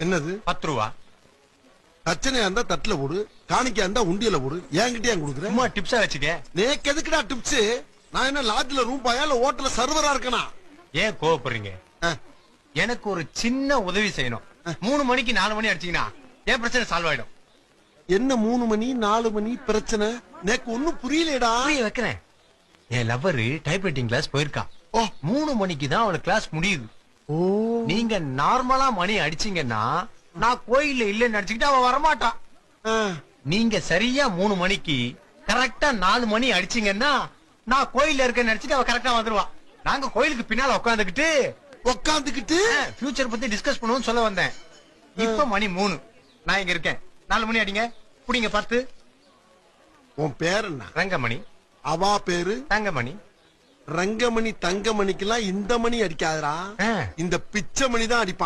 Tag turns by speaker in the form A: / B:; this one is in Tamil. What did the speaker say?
A: என்னது?
B: 10 ரூபா.
A: பிரச்சனையா இருந்தா தட்டுல போடு, காணிக்கா இருந்தா உண்டியல போடு. என்கிட்ட ஏன் கொடுக்குற?
B: சும்மா டிப்ஸா வச்சுக்க.
A: நேக்கு எதுக்குடா டிப்ஸ்? நான் என்ன லாட்ஜ்ல ரூம் பாயா இல்ல ஹோட்டல்ல சர்வரா இருக்கனா?
B: ஏன் கோவப்படுறீங்க? எனக்கு ஒரு சின்ன உதவி செய்யணும். 3 மணிக்கு 4 மணி அடிச்சீங்கன்னா என் பிரச்சனை சால்வ் ஆயிடும்.
A: என்ன 3 மணி 4 மணி பிரச்சனை? நேக்கு ஒண்ணும் புரியலடா.
B: புரிய வைக்கிறேன். என் லவ்வரு டைப்ரைட்டிங் கிளாஸ் போயிருக்கா. 3 மணிக்கு தான் அவளுக்கு கிளாஸ் முடியுது.
A: ஓ,
B: நீங்க நார்மலா மணி அடிச்சீங்கன்னா நான் கோயில்ல இல்லன்னு அடிச்சுக்கிட்டு அவ வரமாட்டா. நீங்க சரியா 3 மணிக்கு கரெக்டா 4 மணி அடிச்சீங்கன்னா நான் கோயில்ல இருக்கேன்னு நினைச்சிட்டு அவ கரெக்டா வந்துருவா. நாங்க கோயிலுக்கு பின்னால உட்காந்துக்கிட்டு ஃபியூச்சர் பத்தி டிஸ்கஸ் பண்ணுவோம்னு சொல்ல வந்தேன். இப்ப மணி 3, நான் இங்க இருக்கேன். 4 மணி அடிங்க, புடிங்க 10.
A: உன் பேர் என்ன?
B: ரங்கமணி.
A: அவா பேரு
B: தங்கமணி.
A: ரங்கமணி தங்கமணிக்கெல்லாம் இந்த மணி அடிக்காதரா, இந்த பிச்சை மணி தான் அடிப்பான்.